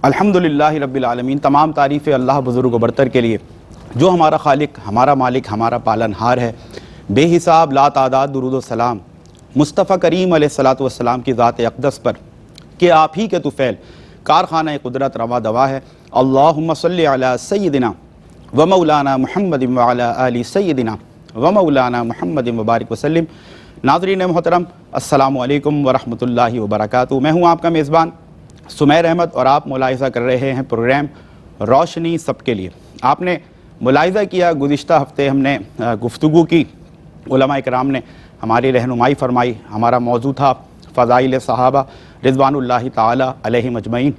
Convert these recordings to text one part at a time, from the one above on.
الحمدللہ رب العالمین، تمام تعریف اللہ بزرگ و برتر کے لیے جو ہمارا خالق، ہمارا مالک، ہمارا پالن ہار ہے۔ بے حساب لا تعداد درود و سلام مصطفیٰ کریم علیہ الصلوۃ والسلام کی ذات اقدس پر کہ آپ ہی کے طفیل کارخانہ قدرت روا دوا ہے۔ اللہم صلی علی سیدنا و مولانا محمد وعلی آل سیدنا و مولانا محمد مبارک وسلم۔ ناظرین محترم، السلام علیکم ورحمۃ اللہ وبرکاتہ۔ میں ہوں آپ کا میزبان سمیر احمد اور آپ ملاحظہ کر رہے ہیں پروگرام روشنی سب کے لیے۔ آپ نے ملاحظہ کیا گزشتہ ہفتے ہم نے گفتگو کی، علماء کرام نے ہماری رہنمائی فرمائی، ہمارا موضوع تھا فضائل صحابہ رضوان اللہ تعالی علیہم اجمعین،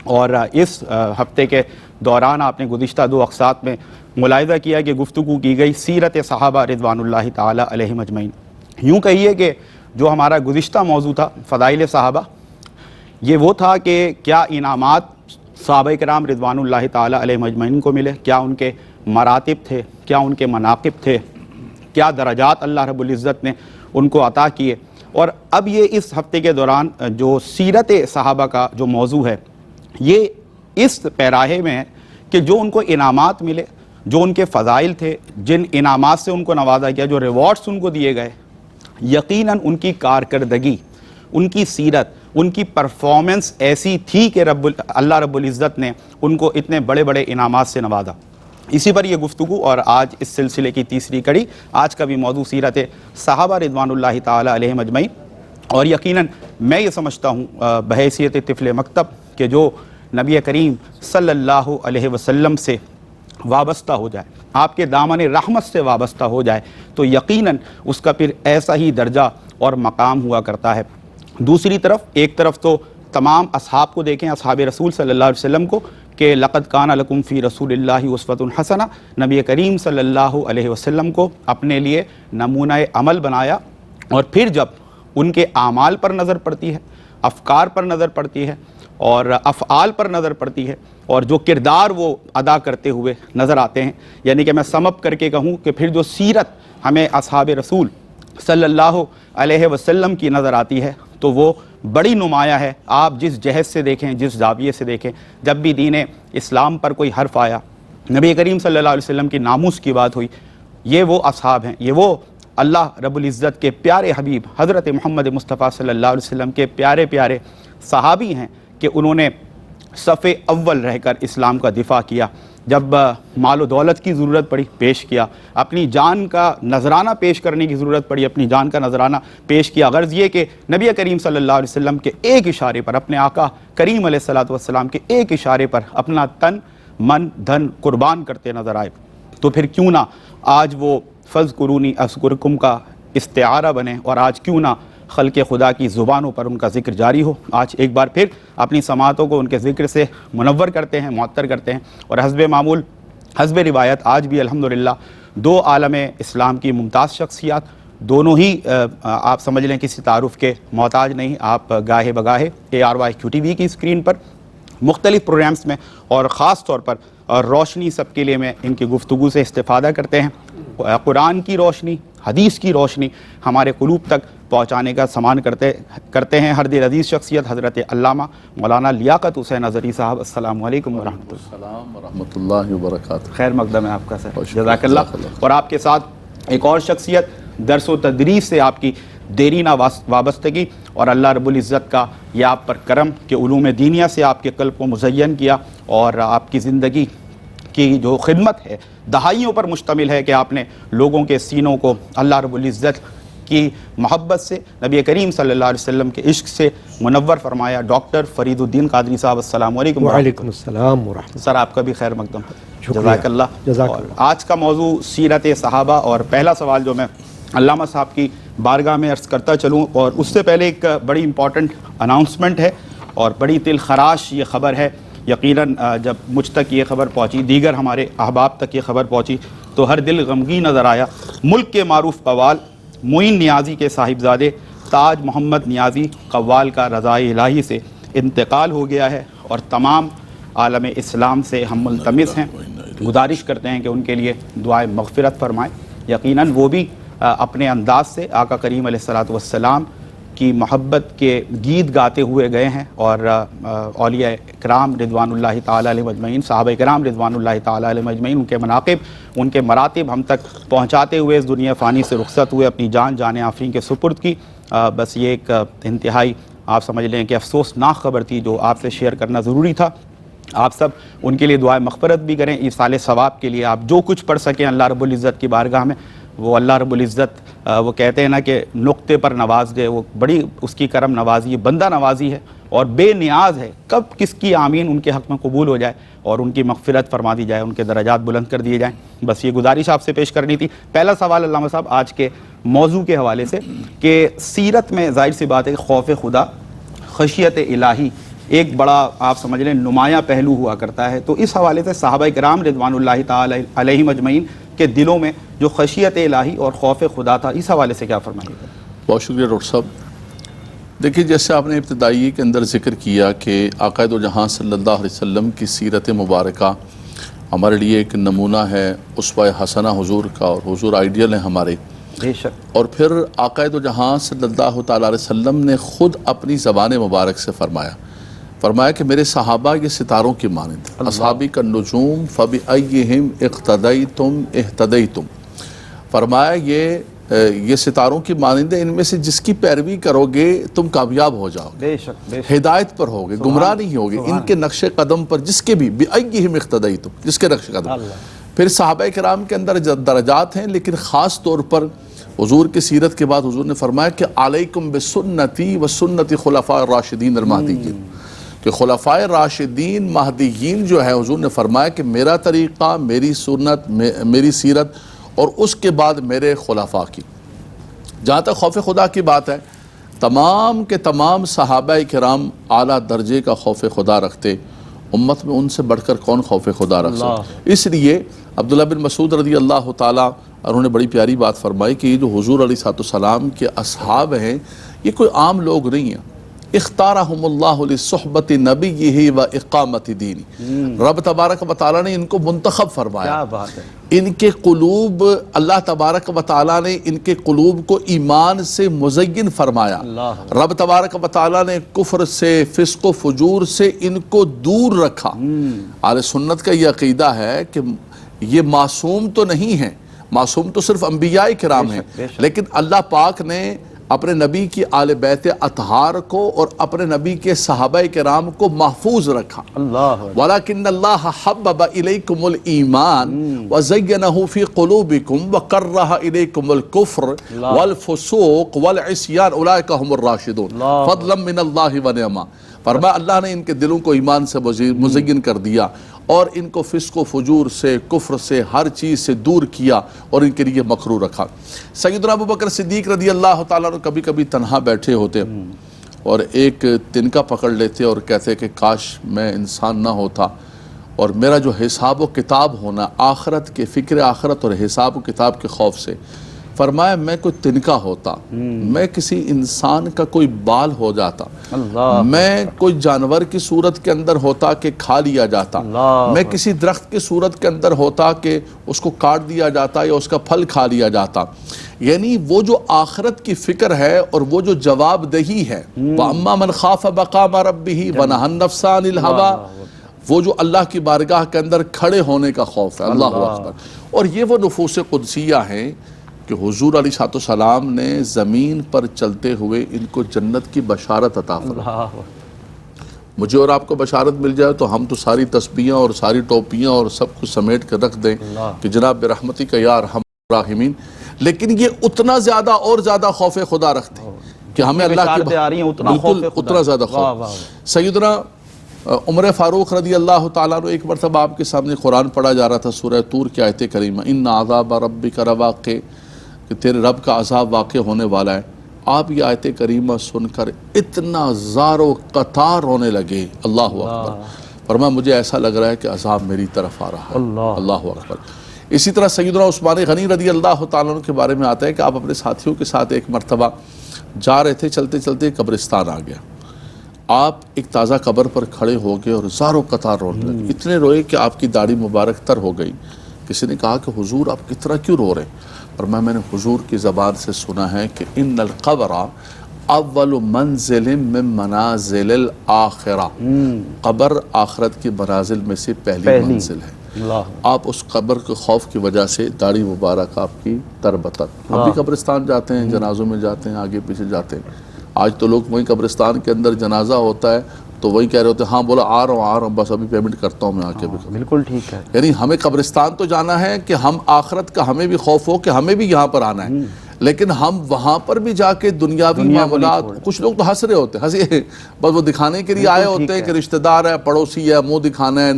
اور اس ہفتے کے دوران آپ نے گزشتہ 2 اقساط میں ملاحظہ کیا کہ گفتگو کی گئی سیرت صحابہ رضوان اللہ تعالی علیہم اجمعین۔ یوں کہیے کہ جو ہمارا گزشتہ موضوع تھا فضائل صحابہ، یہ وہ تھا کہ کیا انعامات صحابہ کرام رضوان اللہ تعالی علیہم اجمعین کو ملے، کیا ان کے مراتب تھے، کیا ان کے مناقب تھے، کیا درجات اللہ رب العزت نے ان کو عطا کیے۔ اور اب یہ اس ہفتے کے دوران جو سیرت صحابہ کا جو موضوع ہے، یہ اس پیراہے میں ہے کہ جو ان کو انعامات ملے، جو ان کے فضائل تھے، جن انعامات سے ان کو نوازا گیا، جو ریوارڈز ان کو دیے گئے، یقیناً ان کی کارکردگی، ان کی سیرت، ان کی پرفارمنس ایسی تھی کہ اللہ رب العزت نے ان کو اتنے بڑے بڑے انعامات سے نوازا۔ اسی پر یہ گفتگو اور آج اس سلسلے کی تیسری کڑی، آج کا بھی موضوع سیرت صحابہ رضوان اللہ تعالی علیہم اجمعین۔ اور یقیناً میں یہ سمجھتا ہوں بحیثیت طفل مکتب کہ جو نبی کریم صلی اللہ علیہ وسلم سے وابستہ ہو جائے، آپ کے دامن رحمت سے وابستہ ہو جائے، تو یقیناً اس کا پھر ایسا ہی درجہ اور مقام ہوا کرتا ہے۔ دوسری طرف، ایک طرف تو تمام اصحاب کو دیکھیں، اصحاب رسول صلی اللہ علیہ وسلم کو، کہ لقد کان لکم فی رسول اللہ اسوۃ حسنہ، نبی کریم صلی اللہ علیہ وسلم کو اپنے لیے نمونہ عمل بنایا۔ اور پھر جب ان کے اعمال پر نظر پڑتی ہے، افکار پر نظر پڑتی ہے اور افعال پر نظر پڑتی ہے، اور جو کردار وہ ادا کرتے ہوئے نظر آتے ہیں، یعنی کہ میں سم اپ کر کے کہوں کہ پھر جو سیرت ہمیں اصحاب رسول صلی اللہ علیہ وسلم کی نظر آتی ہے تو وہ بڑی نمایاں ہے۔ آپ جس جہت سے دیکھیں، جس زاویے سے دیکھیں، جب بھی دین اسلام پر کوئی حرف آیا، نبی کریم صلی اللہ علیہ وسلم کی ناموس کی بات ہوئی، یہ وہ اصحاب ہیں، یہ وہ اللہ رب العزت کے پیارے حبیب حضرت محمد مصطفیٰ صلی اللہ علیہ وسلم کے پیارے پیارے صحابی ہیں کہ انہوں نے صف اول رہ کر اسلام کا دفاع کیا۔ جب مال و دولت کی ضرورت پڑی، پیش کیا۔ اپنی جان کا نذرانہ پیش کرنے کی ضرورت پڑی، اپنی جان کا نذرانہ پیش کیا۔ غرض یہ کہ نبی کریم صلی اللہ علیہ وسلم کے ایک اشارے پر، اپنے آقا کریم علیہ الصلوۃ والسلام کے ایک اشارے پر اپنا تن، من، دھن قربان کرتے نظر آئے۔ تو پھر کیوں نہ آج وہ فاذکرونی اذکرکم کا استعارہ بنے، اور آج کیوں نہ خلق خدا کی زبانوں پر ان کا ذکر جاری ہو۔ آج ایک بار پھر اپنی سماعتوں کو ان کے ذکر سے منور کرتے ہیں، معطر کرتے ہیں۔ اور حسب معمول، حسب روایت، آج بھی الحمدللہ 2 عالم اسلام کی ممتاز شخصیات، دونوں ہی آپ سمجھ لیں کسی تعارف کے محتاج نہیں۔ آپ گاہے بگاہے ARYQTV کی اسکرین پر مختلف پروگرامز میں اور خاص طور پر روشنی سب کے لیے میں ان کی گفتگو سے استفادہ کرتے ہیں۔ قرآن کی روشنی، حدیث کی روشنی ہمارے قلوب تک پہنچانے کا سامان کرتے ہیں ہر دل عزیز شخصیت حضرت علامہ مولانا لیاقت حسین اظہری صاحب۔ السلام علیکم ورحمۃ اللہ وبرکاتہ۔ خیر مقدم ہے آپ کا سر، جزاک اللہ۔ اور آپ کے ساتھ ایک اور شخصیت، درس و تدریس سے آپ کی دیرینہ وابستگی، اور اللہ رب العزت کا یہ آپ پر کرم کہ علوم دینیہ سے آپ کے قلب کو مزین کیا، اور آپ کی زندگی کی جو خدمت ہے دہائیوں پر مشتمل ہے کہ آپ نے لوگوں کے سینوں کو اللہ رب العزت کی محبت سے، نبی کریم صلی اللہ علیہ وسلم کے عشق سے منور فرمایا۔ ڈاکٹر فرید الدین قادری صاحب، السلام علیکم۔ وعلیکم السلام ورحمۃ اللہ۔ سر آپ کا بھی خیر مقدم، جزاک اللہ۔ اور آج کا موضوع سیرت صحابہ، اور پہلا سوال جو میں علامہ صاحب کی بارگاہ میں عرض کرتا چلوں، اور اس سے پہلے ایک بڑی امپورٹنٹ اناؤنسمنٹ ہے اور بڑی دل خراش یہ خبر ہے۔ یقیناً جب مجھ تک یہ خبر پہنچی، دیگر ہمارے احباب تک یہ خبر پہنچی، تو ہر دل غمگین نظر آیا۔ ملک کے معروف قوال معین نیازی کے صاحبزادے تاج محمد نیازی قوال کا رضائے الہی سے انتقال ہو گیا ہے، اور تمام عالم اسلام سے ہم ملتمس ہیں، گزارش کرتے ہیں کہ ان کے لیے دعائے مغفرت فرمائیں۔ یقیناً وہ بھی اپنے انداز سے آقا کریم علیہ الصلوۃ والسلام کی کی محبت کے گیت گاتے ہوئے گئے ہیں، اور اولیاء کرام رضوان اللہ تعالیٰ علیہ مجمعین، صحابہ کرام رضوان اللہ تعالیٰ علیہ مجمعین، ان کے مناقب، ان کے مراتب ہم تک پہنچاتے ہوئے اس دنیا فانی سے رخصت ہوئے، اپنی جان آفرین کے سپرد کی۔ بس یہ ایک انتہائی آپ سمجھ لیں کہ افسوسناک خبر تھی جو آپ سے شیئر کرنا ضروری تھا۔ آپ سب ان کے لیے دعائے مغفرت بھی کریں، ایصال ثواب کے لیے آپ جو کچھ پڑھ سکیں اللہ رب العزت کی بارگاہ میں، وہ اللہ رب العزت وہ کہتے ہیں نا کہ نقطے پر نواز دے، وہ بڑی اس کی کرم نوازی ہے، بندہ نوازی ہے اور بے نیاز ہے، کب کس کی آمین ان کے حق میں قبول ہو جائے اور ان کی مغفرت فرما دی جائے، ان کے درجات بلند کر دیے جائیں۔ بس یہ گزارش آپ سے پیش کرنی تھی۔ پہلا سوال علامہ صاحب آج کے موضوع کے حوالے سے کہ سیرت میں ظاہر سی بات ہے کہ خوف خدا، خشیت الہی ایک بڑا آپ سمجھ لیں نمایاں پہلو ہوا کرتا ہے، تو اس حوالے سے صحابہ کرام رضوان اللہ تعالی علیہ مجمعین کے دلوں میں جو خشیت الہی اور خوف خدا تھا، اس حوالے سے کیا فرمائیے گا؟ بہت شکریہ ڈاکٹر صاحب۔ دیکھیے، جیسے آپ نے ابتدائی کے اندر ذکر کیا کہ آقا دو جہاں صلی اللہ علیہ وسلم کی سیرت مبارکہ ہمارے لیے ایک نمونہ ہے، اسوہ حسنہ حضور کا، اور حضور آئیڈیل ہیں ہمارے۔ بے شک۔ اور پھر آقا دو جہاں صلی اللہ تعالیٰ علیہ وسلم نے خود اپنی زبان مبارک سے فرمایا کہ میرے صحابہ یہ ستاروں کی مانند، اصحابی کا نجوم فبأیہم اقتدیتم اہتدیتم، فرمایا یہ ستاروں کی مانند ہے، ان میں سے جس کی پیروی کرو گے تم کامیاب ہو جاؤ گے، بے شک بے شک، ہدایت پر ہوگے، گمراہ نہیں ہوگے، ان کے نقش قدم پر، جس کے بھی بأیہم اقتدیتم، جس کے نقش قدم۔ پھر صحابہ کرام کے اندر درجات ہیں، لیکن خاص طور پر حضور کی سیرت کے بعد حضور نے فرمایا کہ علیکم بسنتی و سنت خلفاء الراشدین المہدیین، کہ خلفائے راشدین مہدیین جو ہے، حضور نے فرمایا کہ میرا طریقہ، میری سنت، میری سیرت، اور اس کے بعد میرے خلفاء کی۔ جہاں تک خوف خدا کی بات ہے، تمام کے تمام صحابہ کرام اعلیٰ درجے کا خوف خدا رکھتے، امت میں ان سے بڑھ کر کون خوف خدا رکھ سکتا؟ اس لیے عبداللہ بن مسعود رضی اللہ تعالیٰ، انہوں نے بڑی پیاری بات فرمائی کہ یہ جو حضور علیہ السلام کے اصحاب ہیں، یہ کوئی عام لوگ نہیں ہیں۔ اختارہم اللہ لصحبت نبیہ و اقامت دینی، رب تبارک و تعالیٰ نے ان کو منتخب فرمایا۔ کیا بات ہے! ان کے قلوب، اللہ تبارک و تعالیٰ نے ان کے قلوب کو ایمان سے مزین فرمایا، رب تبارک و تعالیٰ نے کفر سے، فسق و فجور سے ان کو دور رکھا۔ اہل سنت کا یہ عقیدہ ہے کہ یہ معصوم تو نہیں ہیں، معصوم تو صرف انبیاء کرام ہیں، لیکن اللہ پاک نے اپنے نبی کی آل بیت اطہار کو اور اپنے نبی کے صحابہ کرام کو محفوظ رکھا۔ وَلَكِنَّ اللَّهَ حَبَّبَ إِلَيْكُمُ الْإِيمَانِ وَزَيَّنَهُ فِي قُلُوبِكُمْ وَكَرَّهَ إِلَيْكُمُ الْكُفْرَ وَالْفُسُوقَ وَالْعِصْيَانَ أُولَئِكَ هُمُ الرَّاشِدُونَ فَضْلًا مِّنَ اللَّهِ وَنِعْمَةً۔ فرمایا اللہ نے ان کے دلوں کو ایمان سے مزین کر دیا اور ان کو فسق و فجور سے، کفر سے، ہر چیز سے دور کیا اور ان کے لیے مکروہ رکھا۔ سیدنا ابوبکر صدیق رضی اللہ تعالیٰ عنہ کبھی کبھی تنہا بیٹھے ہوتے اور ایک تنکا پکڑ لیتے اور کہتے کہ کاش میں انسان نہ ہوتا اور میرا جو حساب و کتاب ہونا، آخرت کے فکر آخرت اور حساب و کتاب کے خوف سے، فرمایا میں کوئی تنکا ہوتا، میں کسی انسان کا کوئی بال ہو جاتا، میں کوئی جانور کی صورت کے اندر ہوتا کہ کھا لیا جاتا، میں کسی درخت کی صورت کے اندر ہوتا کہ اس کو کاٹ دیا جاتا یا اس کا پھل کھا لیا جاتا۔ یعنی وہ جو آخرت کی فکر ہے اور وہ جو جواب دہی ہے، وَأَمَّا مَنْ خَافَ مَقَامَ رَبِّهِ وَنَهَى النَّفْسَ عَنِ الْهَوَىٰ، وہ جو اللہ کی بارگاہ کے اندر کھڑے ہونے کا خوف ہے۔ اللہ اکبر۔ اور یہ وہ نفوس قدسیہ ہیں کہ حضور علیہ السلام نے زمین پر چلتے ہوئے ان کو جنت کی بشارت عطا فرمائی۔ مجھے اور آپ کو بشارت مل جائے تو ہم تو ساری تسبیحاں اور ساری ٹوپیاں اور سب کچھ سمیٹ کر رکھ دیں کہ جناب برحمتک یا ارحم الراحمین، لیکن یہ اتنا زیادہ اور زیادہ خوف خدا رکھتے ہیں کہ ہمیں اللہ کی بالکل اتنا زیادہ خوف۔ سیدنا عمر فاروق رضی اللہ تعالیٰ عنہ ایک مرتبہ آپ کے سامنے قرآن پڑھا جا رہا تھا، سورہ طور کی آیت کریمہ، ان عذاب ربک لواقع، کہ تیرے رب کا عذاب واقع ہونے والا ہے۔ آپ یہ آیت کریمہ سن کر اتنا زار و قطار رونے لگے، اللہ اکبر۔ فرمایا مجھے ایسا لگ رہا ہے کہ عذاب میری طرف آ رہا ہے، اللہ اکبر۔ اسی طرح سیدنا عثمان غنی رضی اللہ تعالیٰ عنہ کے بارے میں آتا ہے کہ آپ اپنے ساتھیوں کے ساتھ ایک مرتبہ جا رہے تھے، چلتے چلتے قبرستان آ گیا، آپ ایک تازہ قبر پر کھڑے ہو گئے اور زار و قطار رونے لگے، اتنے روئے کہ آپ کی داڑھی مبارک تر ہو گئی۔ کسی نے کہا کہ حضور آپ کس طرح کیوں رو رہے ہیں؟ اور میں نے حضور کی زبان سے سنا ہے کہ ان القبر اول منزل من منازل الاخرہ، قبر آخرت کی منازل میں سے پہلی منزل ہے۔ آپ اس قبر کے خوف کی وجہ سے داڑھی مبارک آپ کی تربتر، ہم بھی قبرستان جاتے ہیں، جنازوں میں جاتے ہیں، آگے پیچھے جاتے ہیں۔ آج تو لوگ وہیں قبرستان کے اندر جنازہ ہوتا ہے تو وہی کہہ رہے ہوتے ہیں ہاں بولا آ رہا ہوں بس ابھی پیمنٹ کرتا ہوں میں آ کے بھی۔ بالکل ٹھیک ہے، یعنی ہمیں قبرستان تو جانا ہے کہ ہم آخرت کا ہمیں بھی خوف ہو کہ ہمیں بھی یہاں پر آنا ہے، لیکن ہم وہاں پر بھی جا کے دنیاوی معاملات، کچھ لوگ تو ہنس رہے ہوتے ہیں، ہنسی بس وہ دکھانے کے لیے آئے ہوتے ہیں کہ رشتہ دار ہے، پڑوسی ہے، منہ دکھانا ہے،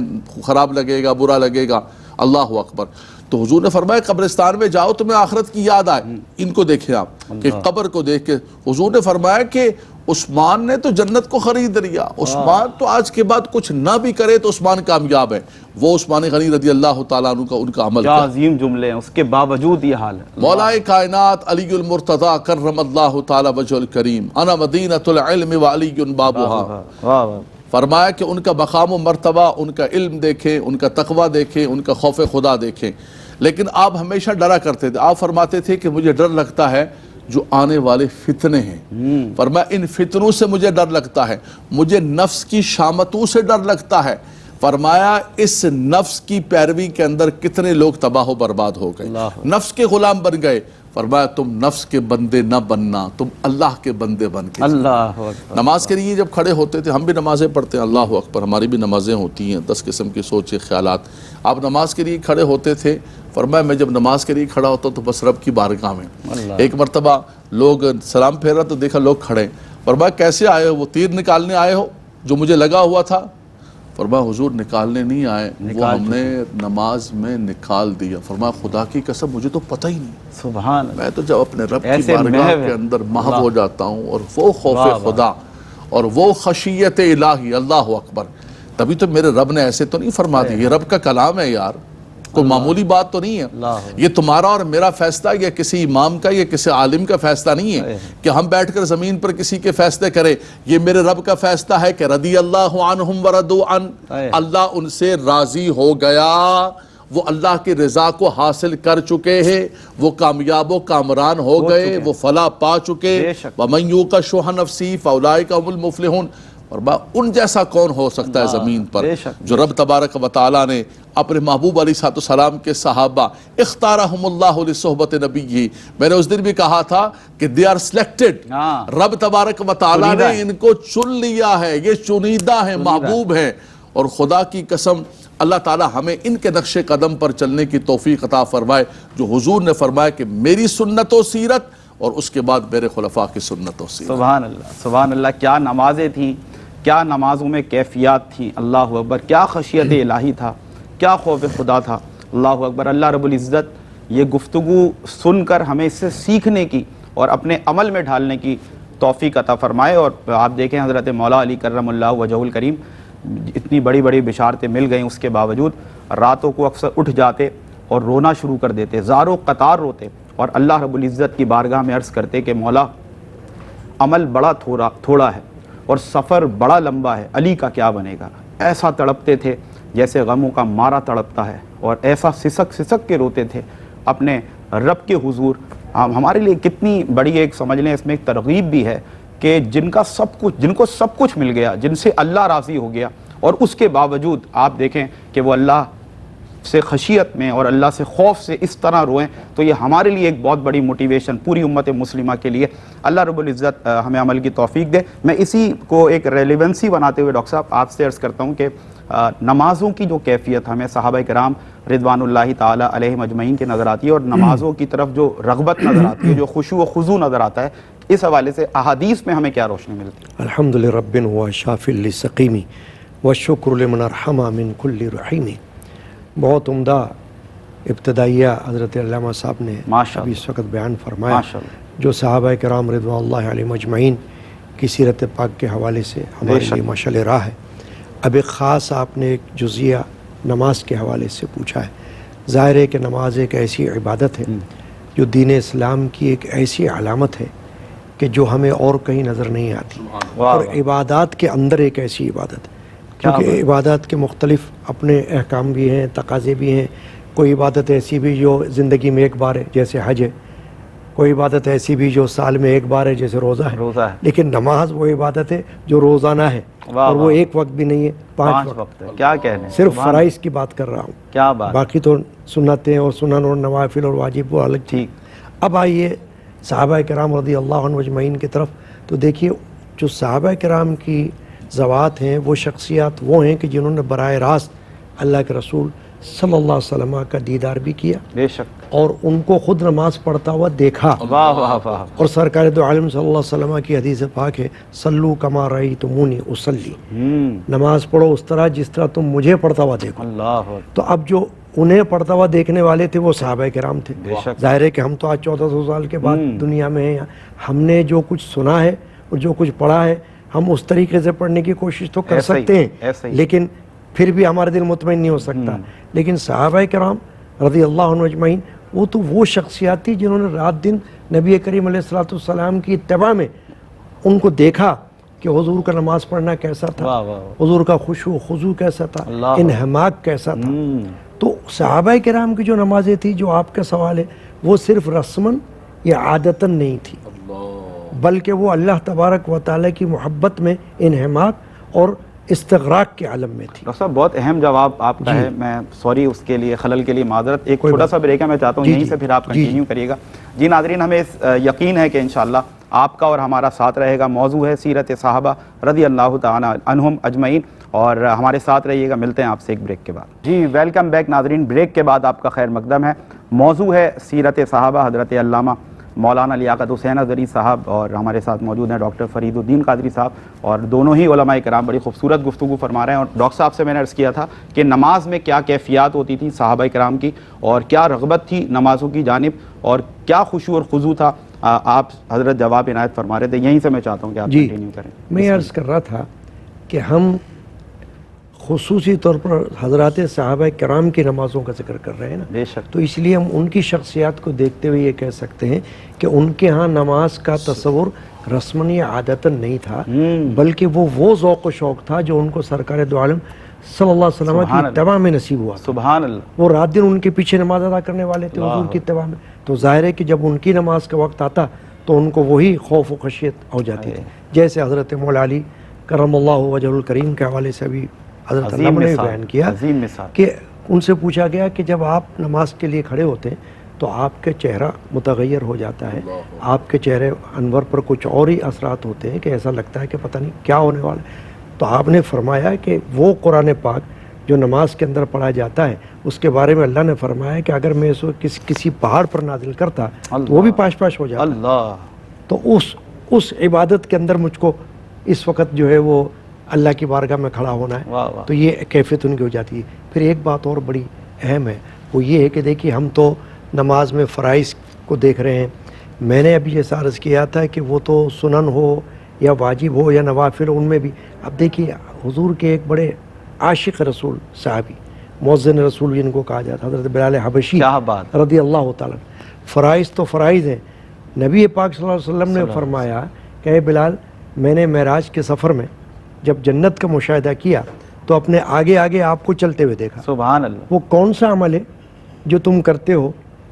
خراب لگے گا، برا لگے گا۔ اللہ اکبر۔ تو حضور نے فرمایا قبرستان میں جاؤ تمہیں آخرت کی یاد آئے۔ ان کو دیکھیں آپ کہ قبر کو دیکھ کے حضور نے فرمایا کہ عثمان نے تو جنت کو خرید لیا، عثمان تو آج کے بعد کچھ نہ بھی کرے تو عثمان کامیاب ہے۔ وہ عثمان غنی رضی اللہ تعالیٰ عنہ کا ان کا عمل کیا عظیم جملے ہیں، اس کے باوجود یہ حال ہے۔ مولا کائنات علی المرتضی کرم اللہ تعالیٰ وجہ الکریم، انا مدینۃ العلم وعلی بابها، فرمایا کہ ان کا مقام و مرتبہ، ان کا علم دیکھیں، ان کا تقوی دیکھیں، ان کا خوف خدا دیکھیں۔ لیکن آپ ہمیشہ ڈرا کرتے تھے، آپ فرماتے تھے کہ مجھے ڈر لگتا ہے جو آنے والے فتنے ہیں، فرمایا ان فتنوں سے مجھے ڈر لگتا ہے، مجھے نفس کی شامتوں سے ڈر لگتا ہے۔ فرمایا اس نفس کی پیروی کے اندر کتنے لوگ تباہ و برباد ہو گئے، نفس کے غلام بن گئے۔ فرمایا تم نفس کے بندے نہ بننا، تم اللہ کے بندے بن کے۔ اللہ اکبر۔ نماز کے لیے جب کھڑے ہوتے تھے، ہم بھی نمازیں پڑھتے ہیں، اللہ اکبر، ہماری بھی نمازیں ہوتی ہیں، 10 قسم کی سوچیں خیالات۔ آپ نماز کے لیے کھڑے ہوتے تھے، فرمایا میں جب نماز کے لیے کھڑا ہوتا تو بس رب کی بارگاہ میں۔ ایک مرتبہ لوگ سلام پھیر رہا تو دیکھا لوگ کھڑے، فرمایا کیسے آئے ہو؟ وہ تیر نکالنے آئے ہو جو مجھے لگا ہوا تھا؟ فرمایا حضور نکالنے نہیں آئے، وہ ہم نے نماز میں نکال دیا۔ فرمایا خدا کی قسم مجھے تو پتہ ہی نہیں، سبحان اللہ۔ میں تو جب اپنے رب کی بارگاہ کے اندر محو ہو جاتا ہوں، اور وہ خوف خدا اور وہ خشیت الہی، اللہ اکبر، تبھی تو میرے رب نے ایسے تو نہیں فرما دی۔ یہ رب کا کلام ہے یار، کوئی معمولی بات تو نہیں ہے۔ یہ تمہارا اور میرا فیصلہ یا کسی امام کا یا کسی عالم کا فیصلہ نہیں ہے کہ ہم بیٹھ کر زمین پر کسی کے فیصلے کریں۔ یہ میرے رب کا فیصلہ ہے کہ رضی اللہ عنہم ورضوا عنہ، اللہ ان سے راضی ہو گیا، وہ اللہ کی رضا کو حاصل کر چکے ہیں، وہ کامیاب و کامران ہو گئے، وہ فلاح پا چکے۔ وَمَن یُوقَ شُحَّ نَفْسِهِ فَأُولَٰئِکَ هُمُ الْمُفْلِحُونَ۔ اور ان جیسا کون ہو سکتا ہے زمین پر جو رب تبارک و تعالیٰ نے اپنے محبوب علیہ السلام کے صحابہ اختارہم اللہ لصحبت نبی، میں نے اس دن بھی کہا تھا کہ they are selected، رب تبارک و تعالیٰ نے ان کو چن لیا ہے، یہ چنیدہ ہیں، محبوب ہیں۔ اور خدا کی قسم اللہ تعالیٰ ہمیں ان کے نقش قدم پر چلنے کی توفیق عطا فرمائے جو حضور نے فرمایا کہ میری سنت و سیرت اور اس کے بعد میرے خلفاء کی سنت و سیرت۔ سبحان اللہ، سبحان اللہ۔ کیا نمازیں تھیں، کیا نمازوں میں کیفیات تھیں، اللہ اکبر، کیا خشیت الہی تھا، کیا خوف خدا تھا، اللہ اکبر۔ اللہ رب العزت یہ گفتگو سن کر ہمیں اس سے سیکھنے کی اور اپنے عمل میں ڈھالنے کی توفیق عطا فرمائے۔ اور آپ دیکھیں حضرت مولا علی کرم اللہ وجہہ الکریم، اتنی بڑی بڑی بشارتیں مل گئیں، اس کے باوجود راتوں کو اکثر اٹھ جاتے اور رونا شروع کر دیتے، زاروں قطار روتے، اور اللہ رب العزت کی بارگاہ میں عرض کرتے کہ مولا عمل بڑا تھوڑا ہے اور سفر بڑا لمبا ہے، علی کا کیا بنے گا۔ ایسا تڑپتے تھے جیسے غموں کا مارا تڑپتا ہے، اور ایسا سسک سسک کے روتے تھے اپنے رب کے حضور۔ ہمارے لیے کتنی بڑی ایک سمجھ لیں اس میں ایک ترغیب بھی ہے کہ جن کو سب کچھ مل گیا، جن سے اللہ راضی ہو گیا، اور اس کے باوجود آپ دیکھیں کہ وہ اللہ سے خشیت میں اور اللہ سے خوف سے اس طرح روئیں، تو یہ ہمارے لیے ایک بہت بڑی موٹیویشن پوری امت مسلمہ کے لیے۔ اللہ رب العزت ہمیں عمل کی توفیق دے۔ میں اسی کو ایک ریلیونسی بناتے ہوئے ڈاکٹر صاحب آپ سے عرض کرتا ہوں کہ نمازوں کی جو کیفیت ہمیں صحابہ کرام رضوان اللہ تعالی علیہم اجمعین کی نظر آتی ہے، اور نمازوں کی طرف جو رغبت نظر آتی ہے، جو خشوع و خضوع نظر آتا ہے، اس حوالے سے احادیث میں ہمیں کیا روشنی ملتی ہے؟ الحمد لرب ہوا شافی للسقیم والشکر لمن ارحم من کل رحیم۔ بہت عمدہ ابتدائیہ حضرت علامہ صاحب نے ابھی اس وقت بیان فرمایا، جو صحابہ کرام رضوان اللہ علیہم اجمعین کی سیرت پاک کے حوالے سے ہمارے لیے مشعل راہ ہے۔ اب ایک خاص آپ نے ایک جزیہ نماز کے حوالے سے پوچھا ہے۔ ظاہر ہے کہ نماز ایک ایسی عبادت ہے جو دین اسلام کی ایک ایسی علامت ہے کہ جو ہمیں اور کہیں نظر نہیں آتی، اور عبادات کے اندر ایک ایسی عبادت ہے کیونکہ عبادات کے مختلف اپنے احکام بھی ہیں، تقاضے بھی ہیں۔ کوئی عبادت ایسی بھی جو زندگی میں ایک بار ہے، جیسے حج ہے، کوئی عبادت ایسی بھی جو سال میں ایک بار ہے جیسے روزہ ہے لیکن نماز وہ عبادت ہے جو روزانہ ہے اور وہ ایک وقت بھی نہیں ہے 5 وقت ہے. کیا کہنے, صرف فرائض کی بات کر رہا ہوں, کیا بات, باقی تو سنتیں اور سنن اور نوافل اور واجب وہ الگ تھی. اب آئیے صحابہ کرام رضی اللہ عنہ اجمعین کی طرف. تو دیکھیے جو صحابہ کرام کی ذوات ہیں وہ شخصیات وہ ہیں کہ جنہوں نے براہ راست اللہ کے رسول صلی اللہ علیہ وسلم کا دیدار بھی کیا, بے شک, اور ان کو خود نماز پڑھتا ہوا دیکھا. واہ واہ واہ. اور سرکار دو عالم صلی اللہ علیہ وسلم کی حدیث پاک ہے, صلو کما رأیتمونی اصلی, نماز پڑھو اس طرح جس طرح تم مجھے پڑھتا ہوا دیکھو. اللہ. تو اب جو انہیں پڑھتا ہوا دیکھنے والے تھے وہ صحابہ کرام تھے. ظاہر ہے کہ ہم تو آج 1400 سال کے بعد دنیا میں ہیں, ہم نے جو کچھ سنا ہے اور جو کچھ پڑھا ہے ہم اس طریقے سے پڑھنے کی کوشش تو کر سکتے ہیں, لیکن پھر بھی ہمارا دل مطمئن نہیں ہو سکتا. لیکن صحابہ کرام رضی اللہ عنہ اجمعین وہ تو وہ شخصیات تھی جنہوں نے رات دن نبی کریم علیہ الصلوۃ والسلام کی اتباع میں ان کو دیکھا کہ حضور کا نماز پڑھنا کیسا تھا, حضور کا خشوع خضوع کیسا تھا, انہماک کیسا تھا. تو صحابہ کرام کی جو نمازیں تھی جو آپ کا سوال ہے وہ صرف رسماً یا عادتاً نہیں تھی, بلکہ وہ اللہ تبارک و تعالیٰ کی محبت میں انہماک اور استغراق کے عالم میں تھی. ڈاکٹر صاحب بہت اہم جواب آپ کا ہے, میں سوری اس کے لیے, خلل کے لیے معذرت. ایک چھوٹا سا بریک ہے, میں چاہتا ہوں یہیں سے پھر آپ کنٹینیو کریے گا. جی ناظرین, ہمیں یقین ہے کہ انشاءاللہ آپ کا اور ہمارا ساتھ رہے گا. موضوع ہے سیرت صحابہ رضی اللہ تعالیٰ عنہم اجمعین, اور ہمارے ساتھ رہیے گا. ملتے ہیں آپ سے ایک بریک کے بعد. جی ویلکم بیک ناظرین, بریک کے بعد آپ کا خیر مقدم ہے. موضوع ہے سیرت صحابہ. حضرت علامہ مولانا لیاقت حسین اظہری صاحب اور ہمارے ساتھ موجود ہیں ڈاکٹر فرید الدین قادری صاحب, اور دونوں ہی علماء کرام بڑی خوبصورت گفتگو فرما رہے ہیں. اور ڈاکٹر صاحب سے میں نے عرض کیا تھا کہ نماز میں کیا کیفیات ہوتی تھی صحابہ کرام کی, اور کیا رغبت تھی نمازوں کی جانب, اور کیا خشوع اور خضوع تھا. آپ حضرت جواب عنایت فرما رہے تھے, یہیں سے میں چاہتا ہوں کہ آپ کنٹینیو کریں. میں عرض کر رہا تھا کہ ہم خصوصی طور پر حضرات صحابہ کرام کی نمازوں کا ذکر کر رہے ہیں نا, بے شک, تو اس لیے ہم ان کی شخصیات کو دیکھتے ہوئے یہ کہہ سکتے ہیں کہ ان کے ہاں نماز کا تصور رسماً یا عادتاً نہیں تھا, بلکہ وہ ذوق و شوق تھا جو ان کو سرکار دو عالم صلی اللہ علیہ وسلم کی اتباع میں نصیب ہوا. سبحان اللہ. وہ رات دن ان کے پیچھے نماز ادا کرنے والے تھے حضور کی اتباع میں, تو ظاہر ہے کہ جب ان کی نماز کا وقت آتا تو ان کو وہی خوف و خشیت ہو جاتی تھی. جیسے حضرت مولا علی کرم اللہ وجہ الکریم کے حوالے سے بھی حضرت علامہ نے بیان کیا کہ ان سے پوچھا گیا کہ جب آپ نماز کے لیے کھڑے ہوتے ہیں تو آپ کے چہرہ متغیر ہو جاتا ہے, آپ کے چہرے انور پر کچھ اور ہی اثرات ہوتے ہیں کہ ایسا لگتا ہے کہ پتہ نہیں کیا ہونے والا ہے. تو آپ نے فرمایا کہ وہ قرآن پاک جو نماز کے اندر پڑھا جاتا ہے اس کے بارے میں اللہ نے فرمایا کہ اگر میں اس کو کسی پہاڑ پر نازل کرتا تو وہ بھی پاش پاش ہو جاتا. تو اس عبادت کے اندر مجھ کو اس وقت جو ہے وہ اللہ کی بارگاہ میں کھڑا ہونا ہے, تو یہ کیفیت ان کی ہو جاتی ہے. پھر ایک بات اور بڑی اہم ہے, وہ یہ ہے کہ دیکھیے ہم تو نماز میں فرائض کو دیکھ رہے ہیں. میں نے ابھی یہ عرض کیا تھا کہ وہ تو سنن ہو یا واجب ہو یا نوافل ان میں بھی. اب دیکھیے حضور کے ایک بڑے عاشق رسول صحابی, مؤذن رسول جن کو کہا جاتا, حضرت بلال حبشی رضی اللہ تعالیٰ. فرائض تو فرائض ہیں. نبی پاک صلی اللہ علیہ وسلم نے فرمایا کہ اے بلال, میں نے معراج کے سفر میں جب جنت کا مشاہدہ کیا تو اپنے آگے آگے آپ کو چلتے ہوئے دیکھا. سبحان اللہ. وہ کون سا عمل ہے جو تم کرتے ہو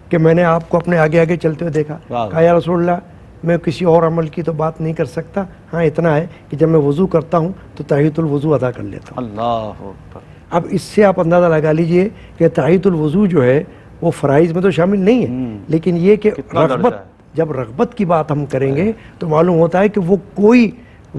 کہ میں نے آپ کو اپنے آگے آگے چلتے ہوئے دیکھا؟ کہا یا رسول اللہ, میں کسی اور عمل کی تو بات نہیں کر سکتا, ہاں اتنا ہے کہ جب میں وضو کرتا ہوں تو تحیۃ الوضو ادا کر لیتا ہوں. اللہ اکبر. اب اس سے آپ اندازہ لگا لیجئے کہ تحیۃ الوضو جو ہے وہ فرائض میں تو شامل نہیں ہے, لیکن یہ کہ رغبت, جب رغبت کی بات ہم کریں گے تو معلوم ہوتا ہے کہ وہ کوئی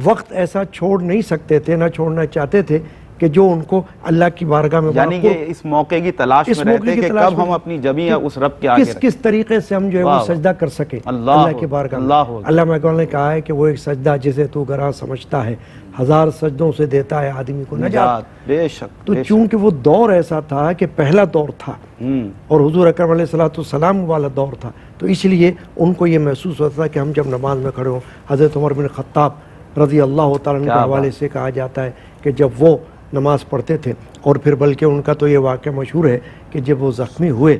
وقت ایسا چھوڑ نہیں سکتے تھے, نہ چھوڑنا چاہتے تھے کہ جو ان کو اللہ کی بارگاہ میں, یعنی کہ اس موقع کی تلاش میں رہتے کہ کب ہم اپنی جبیں اس رب کے آگے کس طریقے سے ہم جو ہے وہ سجدہ کر سکیں اللہ کی بارگاہ میں. علامہ اقبال نے کہا ہے کہ وہ ایک سجدہ جسے تو گراں سمجھتا ہے, ہزار سجدوں سے دیتا ہے آدمی کو نجات. بے شک. تو چونکہ وہ دور ایسا تھا کہ پہلا دور تھا اور حضور اکرم علیہ الصلوۃ والسلام والا دور تھا, تو اس لیے ان کو یہ محسوس ہوتا تھا کہ ہم جب نماز میں کھڑے ہوں. حضرت عمر بن خطاب رضی اللہ تعالیٰ عنہ کے حوالے سے کہا جاتا ہے کہ جب وہ نماز پڑھتے تھے, اور پھر بلکہ ان کا تو یہ واقعہ مشہور ہے کہ جب وہ زخمی ہوئے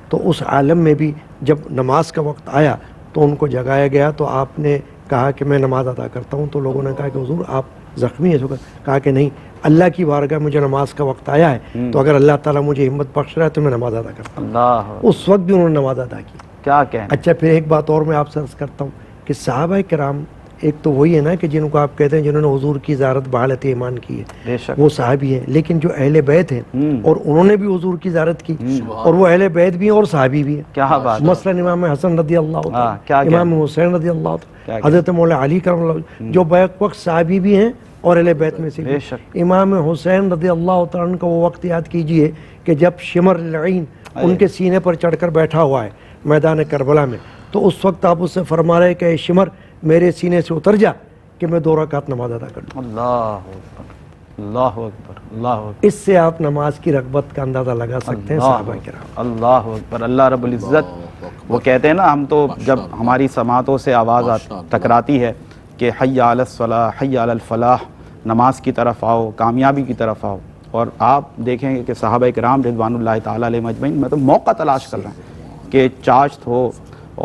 تو اس عالم میں بھی جب نماز کا وقت آیا تو ان کو جگایا گیا, تو آپ نے کہا کہ میں نماز ادا کرتا ہوں. تو لوگوں نے کہا کہ حضور آپ زخمی ہیں؟ کہا کہ نہیں, اللہ کی بارگاہ مجھے نماز کا وقت آیا ہے, تو اگر اللہ تعالیٰ مجھے ہمت بخش رہا ہے تو میں نماز ادا کرتا ہوں. اس وقت بھی انہوں نے نماز ادا کی. کیا کہنا. اچھا پھر ایک بات اور میں آپ سے عرض کرتا ہوں کہ صحابہ کرام ایک تو وہی ہے نا کہ جن کو آپ کہتے ہیں جنہوں نے حضور کی زیارت بحالت ایمان کی ہے وہ صحابی ہیں، لیکن جو اہل بیت ہیں اور انہوں نے بھی حضور کی زیارت کی اور وہ اہل بیت بھی ہیں اور صحابی بھی ہیں. کیا بات. مثلا امام حسن رضی اللہ عنہ، امام حسین رضی اللہ عنہ، حضرت مولا علی کرم اللہ، جو بیک وقت صحابی بھی ہیں اور اہل بیت میں سے بھی. امام حسین رضی اللہ تعالیٰ عنہ کا وہ وقت یاد کیجئے کہ جب شمر العین ان کے سینے پر چڑھ کر بیٹھا ہوا ہے میدان کربلا میں، تو اس وقت آپ اس سے فرما رہے کہ اے شمر میرے سینے سے اتر جا کہ میں 2 رکعت نماز ادا کر لوں. اللہ اکبر اللہ اکبر اللہ اکبر. اس سے آپ نماز کی رغبت کا اندازہ لگا سکتے ہیں صحابہ کرام. اللہ اکبر. اللہ رب العزت وہ کہتے ہیں نا، ہم تو جب ہماری سماعتوں سے آواز ٹکراتی ہے کہ حی علی الصلاح حی علی الفلاح، نماز کی طرف آؤ، کامیابی کی طرف آؤ، اور آپ دیکھیں گے کہ صحابہ کرام رضوان اللہ تعالیٰ علیہ مجمعین میں تو موقع تلاش کر رہے ہیں کہ چاشت ہو،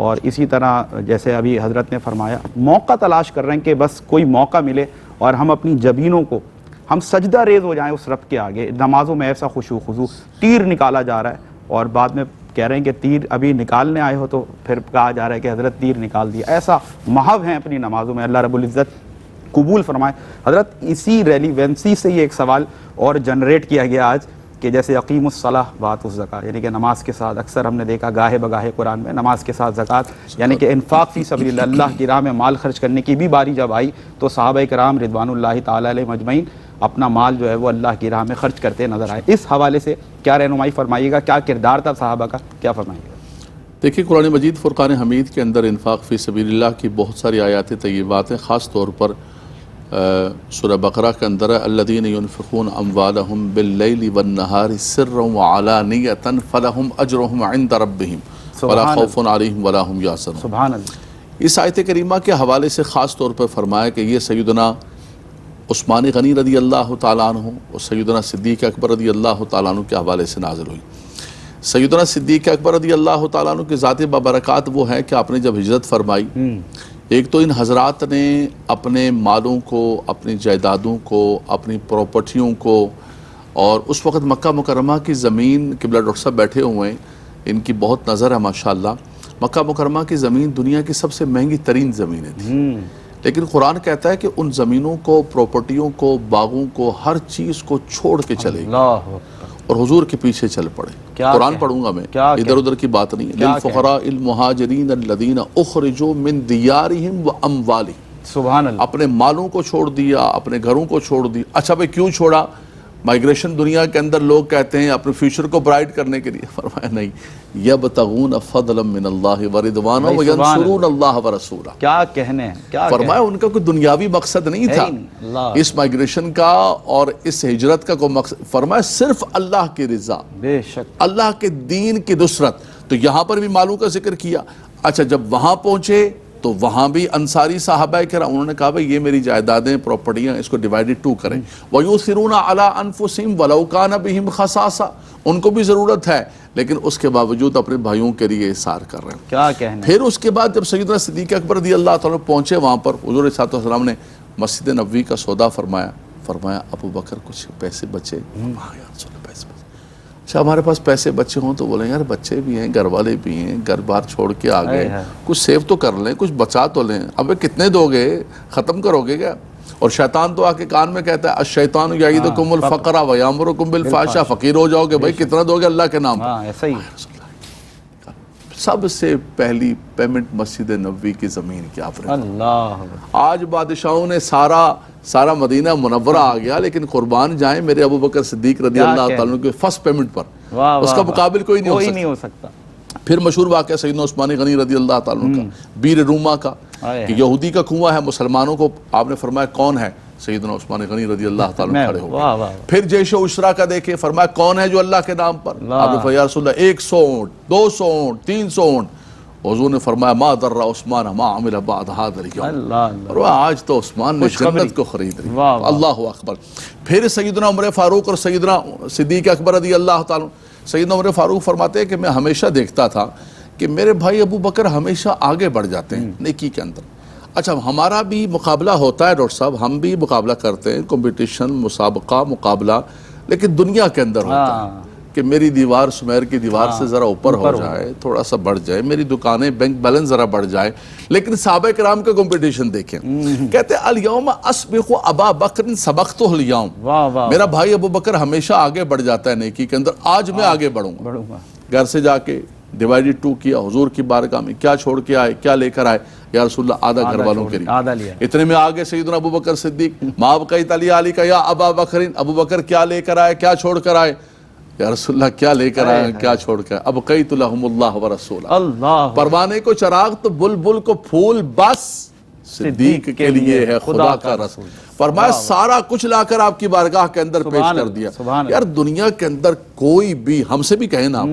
اور اسی طرح جیسے ابھی حضرت نے فرمایا موقع تلاش کر رہے ہیں کہ بس کوئی موقع ملے اور ہم اپنی جبینوں کو ہم سجدہ ریز ہو جائیں اس رب کے آگے. نمازوں میں ایسا خشوع خضوع، تیر نکالا جا رہا ہے اور بعد میں کہہ رہے ہیں کہ تیر ابھی نکالنے آئے ہو تو پھر کہا جا رہا ہے کہ حضرت تیر نکال دیا. ایسا محو ہیں اپنی نمازوں میں. اللہ رب العزت قبول فرمائے. حضرت اسی ریلیونسی سے یہ ایک سوال اور جنریٹ کیا گیا آج کہ جیسے اقیم الصلاح وآتوا الزکاۃ، یعنی کہ نماز کے ساتھ اکثر ہم نے دیکھا گاہے بگاہے قرآن میں نماز کے ساتھ زکوٰۃ، یعنی کہ انفاق فی سبیل اللہ کی راہ میں مال خرچ کرنے کی بھی باری جب آئی تو صحابہ کرام رضوان اللہ تعالیٰ علیہ مجمعین اپنا مال جو ہے وہ اللہ کی راہ میں خرچ کرتے نظر آئے. اس حوالے سے کیا رہنمائی فرمائیے گا، کیا کردار تھا صحابہ کا، کیا فرمائیے گا؟ دیکھیے قرآن مجید فرقان حمید کے اندر انفاق فی سبیل اللہ کی بہت ساری آیات طیبات ہیں. خاص طور پر سورہ بقرہ کے اندر ہے الذین ينفقون اموالهم باللیل والنہار سرا وعلانیۃ فلہم اجرہم عند ربہم ولا خوف علیہم ولا ہم یحزنون. سبحان اللہ. اس آیت کریمہ کے حوالے سے خاص طور پر فرمایا کہ یہ سیدنا عثمان غنی رضی اللہ تعالیٰ عنہ اور سیدنا صدیق اکبر رضی اللہ تعالیٰ عنہ کے حوالے سے نازل ہوئی. سیدنا صدیق اکبر رضی اللہ تعالیٰ عنہ کی ذات بابرکات وہ ہے کہ آپ نے جب ہجرت فرمائی، ایک تو ان حضرات نے اپنے مالوں کو، اپنی جائیدادوں کو، اپنی پراپرٹیوں کو، اور اس وقت مکہ مکرمہ کی زمین، قبلہ ڈاکٹر صاحب بیٹھے ہوئے ہیں، ان کی بہت نظر ہے ماشاءاللہ، مکہ مکرمہ کی زمین دنیا کی سب سے مہنگی ترین زمینیں تھیں، لیکن قرآن کہتا ہے کہ ان زمینوں کو، پراپرٹیوں کو، باغوں کو، ہر چیز کو چھوڑ کے چلے اور حضور کے پیچھے چل پڑے. قرآن پڑھوں گا میں، ادھر ادھر کی بات نہیں ہے. للفقراء المہاجرین الذین اخرجوا من دیارہم واموالہم. سبحان اللہ. اپنے مالوں کو چھوڑ دیا، اپنے گھروں کو چھوڑ دیا. اچھا بھائی کیوں چھوڑا؟ مائیگریشن دنیا کے اندر لوگ کہتے ہیں اپنے فیوچر کو برائٹ کرنے کے لیے. فرمایا نہیں، یبتغون فضلا من اللہ ورضوانا وینصرون اللہ ورسولہ. کیا کہنے ہیں، کیا فرمایا ان کا کوئی دنیاوی مقصد نہیں تھا اس مائیگریشن کا اور اس ہجرت کا کوئی مقصد. فرمایا صرف اللہ کی رضا، بے شک اللہ کے دین کی نصرت. تو یہاں پر بھی مالوں کا ذکر کیا. اچھا جب وہاں پہنچے تو وہاں بھی انصاری صحابہ کرام انہوں نے کہا بھائی یہ میری جائیدادیں، پراپرٹیاں، اس کو ڈیوائیڈڈ 2 کریں. وَيُؤْثِرُونَ عَلَىٰ أَنفُسِهِمْ وَلَوْ كَانَ بِهِمْ خَصَاصَةٌ. ان کو بھی ضرورت ہے لیکن اس کے باوجود اپنے بھائیوں کے لیے احسار کر رہے ہیں. کیا کہنا. پھر اس کے بعد جب سیدنا صدیق اکبر رضی اللہ تعالیٰ پہنچے وہاں پر، حضور صلی اللہ علیہ وسلم نے مسجد نبوی کا سودا فرمایا. ابو بکر کچھ پیسے بچے؟ ہاں یا رسول اللہ پیسے بچے. اچھا ہمارے پاس پیسے بچے ہوں تو بولیں یار بچے بھی ہیں، گھر والے بھی ہیں، گھر بار چھوڑ کے آ گئے، کچھ سیو تو کر لیں، کچھ بچا تو لیں. اب کتنے دو گے، ختم کرو گے کیا؟ اور شیطان تو آ کے کان میں کہتا ہے الشیطان یعیدکم الفقر ویامرکم بالفحشاء. فقیر ہو جاؤ گے بھائی، کتنا دو گے اللہ کے نام پر؟ ایسا ہی. سب سے پہلی پیمنٹ مسجد نبوی کی زمین کی آپ نے. اللہ. آج بادشاہوں نے سارا مدینہ منورہ آ گیا، لیکن قربان جائیں میرے ابو بکر صدیق رضی اللہ تعالیٰ عنہ کے فرسٹ پیمنٹ پر. اس کا مقابل کوئی نہیں ہو سکتا. پھر مشہور واقعہ سیدنا عثمان غنی رضی اللہ تعالیٰ عنہ کا، بیر روما کا، کہ یہودی کا کنواں ہے مسلمانوں کو. آپ نے فرمایا کون ہے؟ سیدنا عثمان غنی رضی اللہ تعالیٰ عنہ کھڑے ہو گئے. پھر جیش عشرہ کا دیکھیں، فرمایا کون ہے جو اللہ کے نام پر؟ آپ نے فرمایا یا رسول اللہ 100 اونٹ، 200 اونٹ، 300 اونٹ. حضور نے فرمایا ما در عثمان ما عمل بعد هذا اليوم. اور آج تو عثمان نے جنت کو خرید لی. اللہ اکبر. پھر سیدنا عمر فاروق اور سیدنا صدیق اکبر رضی اللہ تعالیٰ. سیدنا عمر فاروق فرماتے ہیں کہ میں ہمیشہ دیکھتا تھا کہ میرے بھائی ابو بکر ہمیشہ آگے بڑھ جاتے ہیں نیکی کے اندر. اچھا ہمارا بھی مقابلہ ہوتا ہے ڈاکٹر صاحب، ہم بھی مقابلہ کرتے ہیں، کمپٹیشن، مسابقہ، مقابلہ، لیکن دنیا کے اندر ہوتا ہے. کہ میری دیوار سمیر کی دیوار سے ذرا اوپر ہو جائے، تھوڑا سا بڑھ جائے، میری دکانیں بینک بیلنس ذرا بڑھ جائے. لیکن صحابہ کرام کا کمپٹیشن دیکھیں، کہتے ہیں الیوم اسبق ابا بکر سبقتہ الیوم، میرا بھائی ابو بکر ہمیشہ آگے بڑھ جاتا ہے نیکی کے اندر، آج میں آگے بڑھوں گا. گھر سے جا کے ڈیوائیڈ 2 کیا، حضور کی بارگاہ میں کیا چھوڑ کے آئے، کیا لے کر آئے؟ یا رسول اللہ آدھا گھر والوں کے لیے. اتنے میں آگے سیدنا ابو بکر صدیق، ما بقیت علی علی کا یا ابا بکر، ابو بکر کیا لے کر آئے، کیا چھوڑ کر آئے؟ یا رسول اللہ کیا لے کر آئے، کیا چھوڑ کر آئے؟ ابقیت لہم اللہ ورسولہ، پروانے کو چراغ تو بلبل کو پھول بس صدیق کے لیے ہے خدا کا رسول. فرمایا سارا کچھ لا کر آپ کی بارگاہ کے اندر پیش کر دیا. یار دنیا کے اندر کوئی بھی ہم سے بھی کہیں نا،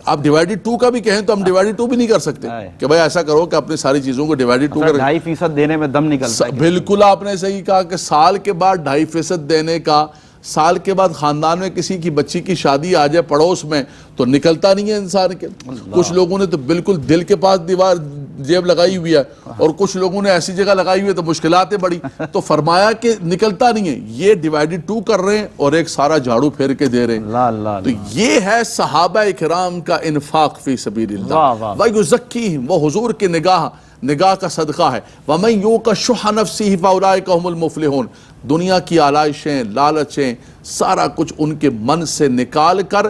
آپ ڈیوائیڈ 2 کا بھی کہیں تو ہم ڈیوائیڈ 2 بھی نہیں کر سکتے کہ بھائی ایسا کرو کہ اپنی ساری چیزوں کو ڈیوائیڈ 2 کر 2.5% دینے میں دم نکلتا ہے. بالکل آپ نے صحیح کہا کہ سال کے بعد 2.5% دینے کا، سال کے بعد خاندان میں کسی کی بچی کی شادی آ جائے پڑوس میں تو نکلتا نہیں ہے انسان کے. کچھ لوگوں نے تو بالکل دل کے پاس دیوار جیب لگائی ہوئی ہے، اور کچھ لوگوں نے ایسی جگہ لگائی ہوئی ہے تو مشکلاتیں بڑی. تو فرمایا کہ نکلتا نہیں ہے، یہ ڈیوائیڈ 2 کر رہے ہیں اور ایک سارا جھاڑو پھیر کے دے رہے ہیں. تو یہ ہے صحابہ کرام کا انفاق فی سبیل اللہ. وَيُزَكِّيهِمْ، وہ حضور کی نگاہ کا صدقہ ہے. وَمَنْ يُوقَ شُحَّ نَفْسِهِ فَأُولَٰئِكَ هُمُ الْمُفْلِحُونَ، دنیا کی آلائشیں، لالچیں، سارا کچھ ان کے من سے نکال کر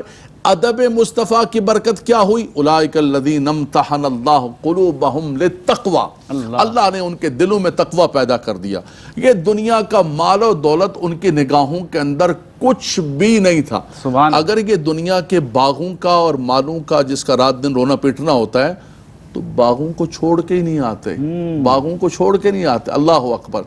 ادب مصطفیٰ کی برکت کیا ہوئی؟ اولئک الذین امتحن اللہ قلوبہم للتقوی، اللہ نے ان کے دلوں میں تقوی پیدا کر دیا. یہ دنیا کا مال و دولت ان کی نگاہوں کے اندر کچھ بھی نہیں تھا. اگر یہ دنیا کے باغوں کا اور مالوں کا جس کا رات دن رونا پیٹنا ہوتا ہے تو باغوں کو چھوڑ کے ہی نہیں آتے، باغوں کو چھوڑ کے نہیں آتے. اللہ اکبر.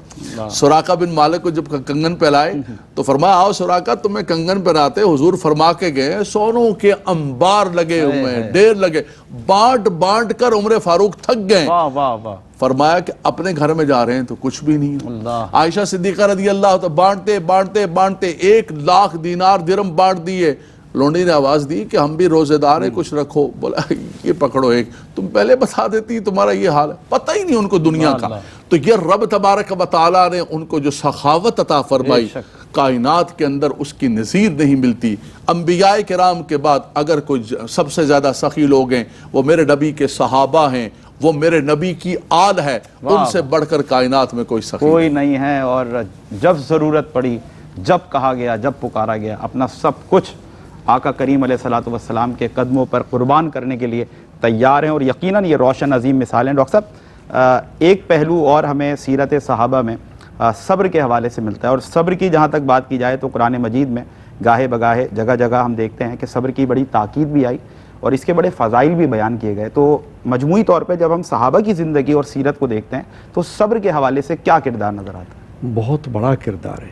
سراقہ بن مالک کو جب کنگن پہلائے تو فرمایا آؤ سراقہ تمہیں کنگن پہناتے. حضور فرما کے گئے سونوں کے انبار لگے ہوئے ہیں، ڈھیر لگے، بانٹ کر عمر فاروق تھک گئے. فرمایا کہ اپنے گھر میں جا رہے ہیں تو کچھ بھی نہیں. عائشہ صدیقہ رضی اللہ تو بانٹتے 1,00,000 دینار درہم بانٹ دیے. لونڈی نے آواز دی کہ ہم بھی روزے دار ہیں، کچھ رکھو. بولا یہ پکڑو ایک، تم پہلے بتا دیتی تمہارا یہ حال ہے. پتہ ہی نہیں ان کو دنیا کا. تو یہ رب تبارک و تعالیٰ نے ان کو جو سخاوت عطا فرمائی، کائنات کے اندر اس کی نظیر نہیں ملتی. انبیاء کرام کے بعد اگر کوئی سب سے زیادہ سخی لوگ ہیں وہ میرے نبی کے صحابہ ہیں، وہ میرے نبی کی آل ہے. ان سے بڑھ کر کائنات میں کوئی سخی کوئی نہیں ہے. اور جب ضرورت پڑی، جب کہا گیا، جب پکارا گیا، اپنا سب کچھ آقا کریم علیہ الصلوۃ والسلام کے قدموں پر قربان کرنے کے لیے تیار ہیں. اور یقیناً یہ روشن عظیم مثال ہیں. ڈاکٹر صاحب ایک پہلو اور ہمیں سیرت صحابہ میں صبر کے حوالے سے ملتا ہے. اور صبر کی جہاں تک بات کی جائے تو قرآن مجید میں گاہے بگاہے جگہ جگہ ہم دیکھتے ہیں کہ صبر کی بڑی تاکید بھی آئی اور اس کے بڑے فضائل بھی بیان کیے گئے. تو مجموعی طور پہ جب ہم صحابہ کی زندگی اور سیرت کو دیکھتے ہیں تو صبر کے حوالے سے کیا کردار نظر آتا ہے؟ بہت بڑا کردار ہے.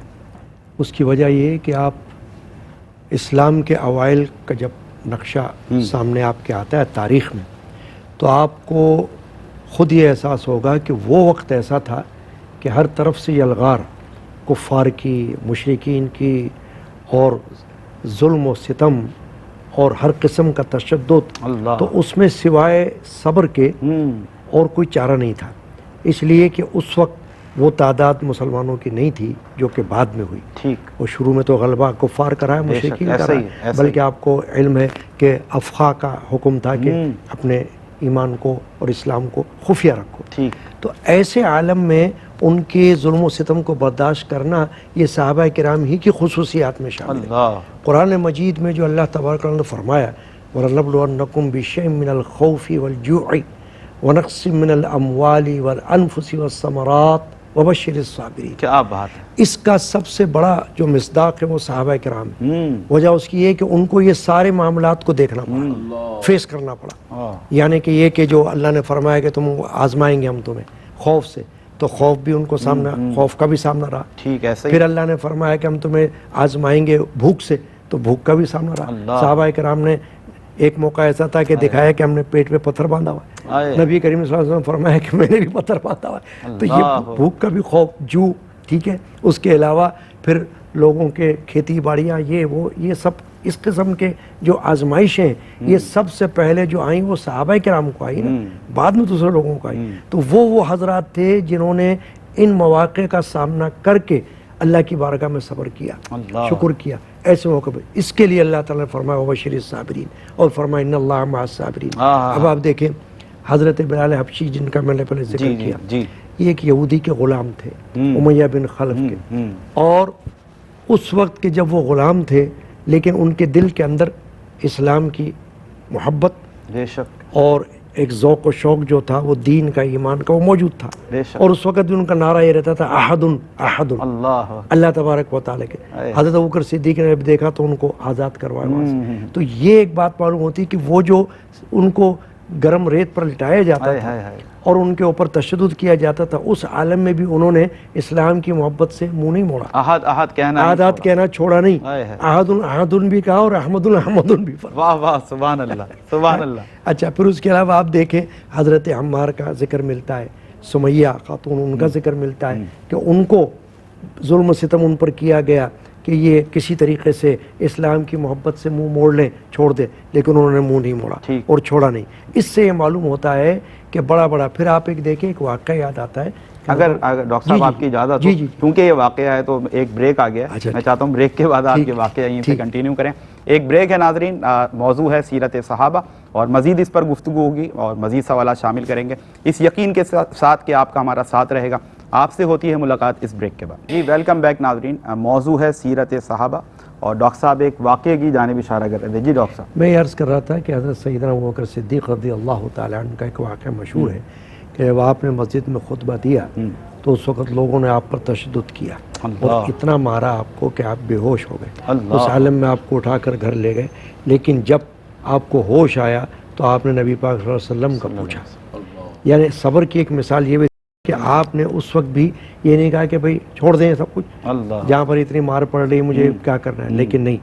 اس کی وجہ یہ ہے کہ آپ اسلام کے اوائل کا جب نقشہ سامنے آپ کے آتا ہے تاریخ میں تو آپ کو خود یہ احساس ہوگا کہ وہ وقت ایسا تھا کہ ہر طرف سے یلغار کفار کی، مشرکین کی اور ظلم و ستم اور ہر قسم کا تشدد. تو اس میں سوائے صبر کے اور کوئی چارہ نہیں تھا. اس لیے کہ اس وقت وہ تعداد مسلمانوں کی نہیں تھی جو کہ بعد میں ہوئی. ٹھیک. وہ شروع میں تو غلبہ کفار کرا ہے، مشرکین کرا ہے، بلکہ آپ کو علم ہے کہ افخا کا حکم تھا کہ اپنے ایمان کو اور اسلام کو خفیہ رکھو. ٹھیک. تو ایسے عالم میں ان کے ظلم و ستم کو برداشت کرنا یہ صحابہ کرام ہی کی خصوصیات میں شامل ہے. قرآن مجید میں جو اللہ تبارک و تعالیٰ نے فرمایا وَلَنَبْلُوَنَّكُمْ بِشَيْءٍ مِّنَ الْخَوْفِ وَالْجُوعِ وَنَقْصٍ مِّنَ الْأَمْوَالِ وَالْأَنفُسِ وَالثَّمَرَاتِ وَبَشِّرِ الصَّابِرِينَ. کیا بات ہے. اس کا سب سے بڑا جو مصداق ہے وہ صحابہ کرام ہے. وجہ اس کی یہ کہ ان کو یہ سارے معاملات کو دیکھنا پڑا، فیس کرنا پڑا. یعنی کہ یہ کہ جو اللہ نے فرمایا کہ تم آزمائیں گے ہم تمہیں خوف سے، تو خوف بھی ان کو سامنا، خوف کا بھی سامنا رہا. ٹھیک ہے. پھر اللہ نے فرمایا کہ ہم تمہیں آزمائیں گے بھوک سے، تو بھوک کا بھی سامنا رہا. صحابہ کرام نے ایک موقع ایسا تھا کہ دکھایا کہ ہم نے پیٹ پہ پتھر باندھا ہوا ہے. نبی کریم صلی اللہ علیہ وسلم فرمایا کہ میں نے بھی پتھر باندھا ہوا ہے. تو یہ بھوک کا بھی خوف، جو ٹھیک ہے. اس کے علاوہ پھر لوگوں کے کھیتی باڑیاں، یہ سب اس قسم کے جو آزمائشیں یہ سب سے پہلے جو آئیں وہ صحابہ کرام کو آئی نا، بعد میں دوسرے لوگوں کو آئی. تو وہ حضرات تھے جنہوں نے ان مواقع کا سامنا کر کے اللہ کی بارگاہ میں صبر کیا، شکر کیا. ایسے موقع پہ اس کے لیے اللہ تعالیٰ نے فرمایا وبشر الصابرین، اور فرمایا ان اللہ مع الصابرین۔ اب آپ دیکھیں حضرت بلال حبشی جن کا میں نے پہلے ذکر کیا، یہ ایک یہودی کے غلام تھے، امیہ بن خلف کے، اور اس وقت کے جب وہ غلام تھے لیکن ان کے دل کے اندر اسلام کی محبت بے شک اور ایک ذوق و شوق جو تھا وہ دین کا، ایمان کا، وہ موجود تھا، بے شک، اور اس وقت بھی ان کا نعرہ یہ رہتا تھا احد احد، اللہ تبارک و تعالیٰ کے۔ حضرت ابوبکر صدیق نے دیکھا تو ان کو آزاد کروایا وہاں سے۔ تو یہ ایک بات معلوم ہوتی کہ وہ جو ان کو گرم ریت پر لٹایا جاتا تھا اور ان کے اوپر تشدد کیا جاتا تھا، اس عالم میں بھی انہوں نے اسلام کی محبت سے منہ نہیں موڑا، احد کہنا چھوڑا نہیں، احد احد بھی کہا اور احمد احمد بھی فرمایا۔ واہ واہ سبحان اللہ سبحان اللہ۔ اچھا، پھر اس کے علاوہ آپ دیکھیں حضرت عمار کا ذکر ملتا ہے، سمیہ خاتون ان کا ذکر ملتا ہے کہ ان کو ظلم و ستم ان پر کیا گیا کہ یہ کسی طریقے سے اسلام کی محبت سے منہ موڑ لیں، چھوڑ دیں، لیکن انہوں نے منہ نہیں موڑا اور چھوڑا نہیں۔ اس سے یہ معلوم ہوتا ہے کہ بڑا پھر آپ ایک دیکھیں، ایک واقعہ یاد آتا ہے، اگر ڈاکٹر صاحب آپ کی اجازت ہو، کیونکہ یہ واقعہ ہے تو ایک بریک آ گیا ہے، میں چاہتا ہوں بریک کے بعد آپ کے واقعہ یہیں سے کنٹینیو کریں۔ ایک بریک ہے ناظرین، موضوع ہے سیرت صحابہ، اور مزید اس پر گفتگو ہوگی اور مزید سوالات شامل کریں گے، اس یقین کے ساتھ کہ آپ کا ہمارا ساتھ رہے گا۔ آپ سے ہوتی ہے ملاقات اس بریک کے بعد۔ جی ویلکم بیک ناظرین، موضوع ہے سیرت صحابہ، اور ڈاکٹر صاحب ایک واقعے کی جانب اشارہ کر رہے تھے۔ جی ڈاکٹر صاحب۔ میں یہ عرض کر رہا تھا کہ حضرت سیدنا ابوبکر صدیق رضی اللہ تعالیٰ عنہ کا ایک واقعہ مشہور ہے کہ جب آپ نے مسجد میں خطبہ دیا تو اس وقت لوگوں نے آپ پر تشدد کیا اور اتنا مارا آپ کو کہ آپ بے ہوش ہو گئے، اس عالم میں آپ کو اٹھا کر گھر لے گئے، لیکن جب آپ کو ہوش آیا تو آپ نے نبی پاک صلی اللہ علیہ وسلم کا پوچھا۔ یعنی صبر کی ایک مثال یہ بھی کہ آپ نے اس وقت بھی یہ نہیں کہا کہ بھئی چھوڑ دیں سب کچھ، جہاں پر اتنی مار پڑ رہی مجھے کیا کرنا ہے، لیکن نہیں،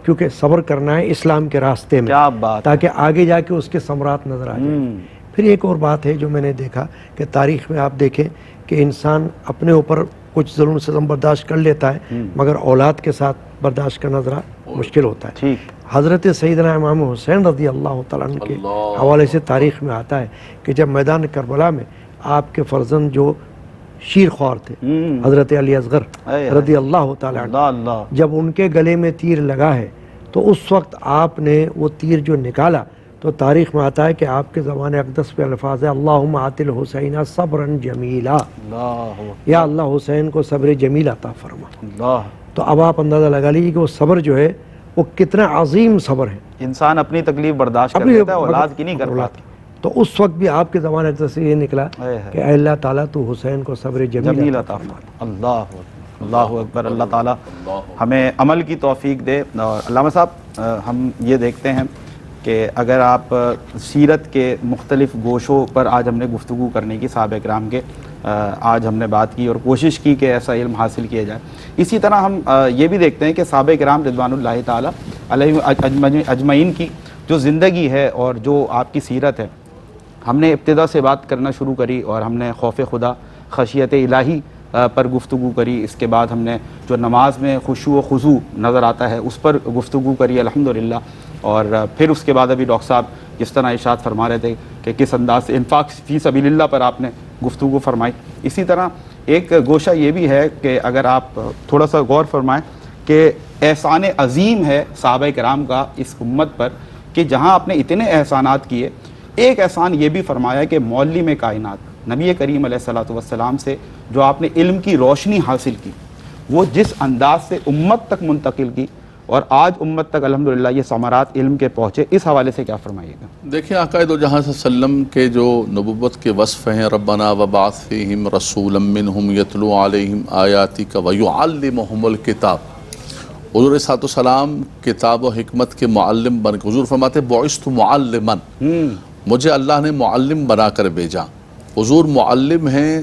کیونکہ صبر کرنا ہے اسلام کے راستے میں تاکہ آگے جا کے اس کے ثمرات نظر آ جائیں۔ پھر ایک اور بات ہے جو میں نے دیکھا کہ تاریخ میں آپ دیکھیں کہ انسان اپنے اوپر کچھ ظلم ستم برداشت کر لیتا ہے مگر اولاد کے ساتھ برداشت کرنا ذرا مشکل ہوتا ہے۔ حضرت سیدنا امام حسین رضی اللہ تعالیٰ عنہ کے حوالے سے تاریخ میں آتا ہے کہ جب میدان کربلا میں آپ کے فرزند جو شیر خوار تھے حضرت علی اصغر رضی اللہ تعالیٰ عنہ، جب ان کے گلے میں تیر لگا ہے تو اس وقت آپ نے وہ تیر جو نکالا تو تاریخ میں آتا ہے کہ آپ کے زبان اقدس پہ الفاظ ہے اللہم آت الحسین صبرا جمیلا، یا اللہ حسین کو صبر جمیل عطا فرما۔ تو اب آپ اندازہ لگا لیجیے کہ وہ صبر جو ہے وہ کتنا عظیم صبر ہے، انسان اپنی تکلیف برداشت کر لیتا ہے، اولاد کی نہیں کر پاتا۔ تو اس وقت بھی آپ کے زبان اقدس سے یہ نکلا کہ اے اللہ تعالیٰ تو حسین کو صبر جمیل عطا فرما۔ اللہ اکبر، اللہ تعالیٰ ہمیں عمل کی توفیق دے۔ علامہ صاحب، ہم یہ دیکھتے ہیں کہ اگر آپ سیرت کے مختلف گوشوں پر آج ہم نے گفتگو کرنے کی، صحابہ کرام کے آج ہم نے بات کی اور کوشش کی کہ ایسا علم حاصل کیا جائے، اسی طرح ہم یہ بھی دیکھتے ہیں کہ صحابہ کرام رضوان اللہ تعالیٰ علیہم اجمعین کی جو زندگی ہے اور جو آپ کی سیرت ہے، ہم نے ابتدا سے بات کرنا شروع کری اور ہم نے خوف خدا، خشیت الہی پر گفتگو کری، اس کے بعد ہم نے جو نماز میں خشوع و خضوع نظر آتا ہے اس پر گفتگو کری الحمدللہ، اور پھر اس کے بعد ابھی ڈاکٹر صاحب جس طرح ارشاد فرما رہے تھے کہ کس انداز سے انفاق فی سبیل اللہ پر آپ نے گفتگو فرمائی۔ اسی طرح ایک گوشہ یہ بھی ہے کہ اگر آپ تھوڑا سا غور فرمائیں کہ احسان عظیم ہے صحابہ کرام کا اس امت پر کہ جہاں آپ نے اتنے احسانات کیے، ایک احسان یہ بھی فرمایا کہ معلم کائنات نبی کریم علیہ الصلوۃ والسلام سے جو آپ نے علم کی روشنی حاصل کی، وہ جس انداز سے امت تک منتقل کی اور آج امت تک الحمدللہ یہ ثمرات علم کے پہنچے، اس حوالے سے کیا فرمائیے گا؟ دیکھیں آقا دو جہاں صلی اللہ علیہ وسلم کے جو نبوت کے وصف ہیں، ربنا وبعث فیہم رسولا منہم یتلو علیہم آیاتک ویعلمہم الکتاب، حضور علیہ السلام کتاب و حکمت کے معلم بن کے، حضور فرماتے بعثت معلما، مجھے اللہ نے معلم بنا کر بھیجا۔ حضور معلم ہیں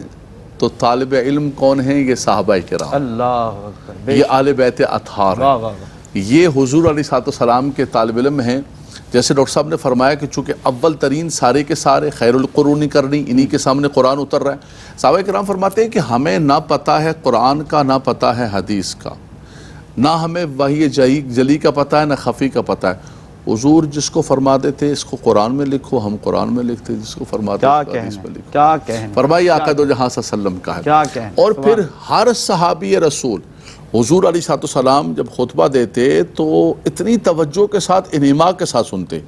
تو طالب علم کون ہیں؟ یہ صحابہ کرام، اللہ اکبر، یہ آل بیت اطہار ہیں، یہ حضور علیہ السلام کے طالب علم ہیں۔ جیسے ڈاکٹر صاحب نے فرمایا کہ چونکہ اول ترین سارے کے سارے خیر القرون کرنی، انہی کے سامنے قرآن اتر رہا ہے۔ صحابہ کرام فرماتے ہیں کہ ہمیں نہ پتہ ہے قرآن کا، نہ پتہ ہے حدیث کا، نہ ہمیں وحی جلی کا پتہ ہے، نہ خفی کا پتہ ہے۔ حضور جس کو فرماتے تھے اس کو قرآن میں لکھو، ہم قرآن میں لکھتے، جس کو فرماتے تھے حدیث میں لکھو، کیا کہیں، فرمائی آقا دو جہاں صلی اللہ علیہ وسلم کا ہے۔ اور پھر ہر صحابی رسول حضور علیہ السلام جب خطبہ دیتے تو اتنی توجہ کے ساتھ انہماک کے ساتھ سنتے.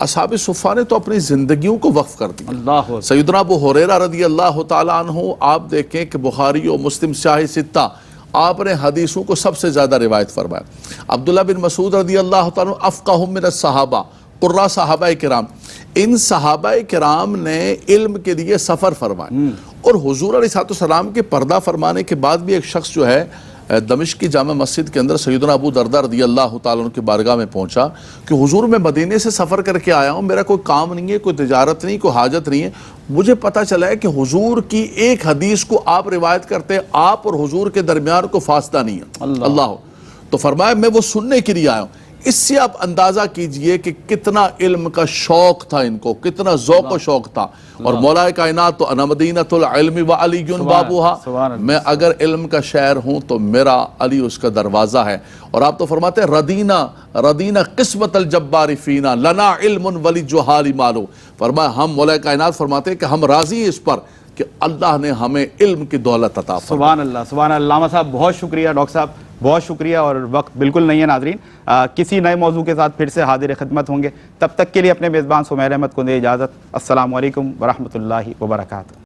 اصحاب صفہ نے تو اپنی زندگیوں کو وقف کر دیا. اللہ سیدنا ابو ہریرہ رضی اللہ تعالیٰ عنہ آپ دیکھیں کہ بخاری و مسلم شاہ ستہ آپ نے حدیثوں کو سب سے زیادہ روایت فرمایا. عبداللہ بن مسعود رضی اللہ تعالیٰ عنہ افقہ من الصحابہ، قراء صحابہ کرام، ان صحابہ کرام نے علم کے لیے سفر فرمایا. اور حضور علیہ السلام کے پردہ فرمانے کے بعد بھی ایک شخص جو ہے دمشق کی جامع مسجد کے اندر سیدنا ابو دردہ رضی اللہ تعالیٰ عنہ کی بارگاہ میں پہنچا کہ حضور میں مدینے سے سفر کر کے آیا ہوں، میرا کوئی کام نہیں ہے، کوئی تجارت نہیں، کوئی حاجت نہیں ہے. مجھے پتہ چلا ہے کہ حضور کی ایک حدیث کو آپ روایت کرتے ہیں، آپ اور حضور کے درمیان کو فاصلہ نہیں ہے. اللہ. تو فرمایا میں وہ سننے کے لیے آیا ہوں. اس سے آپ اندازہ کیجئے کہ کتنا علم کا شوق تھا ان کو، کتنا ذوق و شوق تھا. اور مولا کائنات تو انا مدینۃ العلم و علی بابوہا، میں اگر علم کا شہر ہوں تو میرا علی اس کا دروازہ ہے. اور آپ تو فرماتے ہیں ردینا قسمت الجبار فینا لنا علم ولی جہال مالو. فرمایا ہم مولا کائنات فرماتے ہیں کہ ہم راضی ہیں اس پر کہ اللہ نے ہمیں علم کی دولت عطا فرمائی. سبحان اللہ، سبحان اللہ. علامہ صاحب بہت شکریہ، ڈاکٹر صاحب بہت شکریہ. اور وقت بالکل نہیں ہے ناظرین، کسی نئے موضوع کے ساتھ پھر سے حاضر خدمت ہوں گے. تب تک کے لیے اپنے میزبان سمیر احمد کو دے اجازت. السلام علیکم ورحمۃ اللہ وبرکاتہ.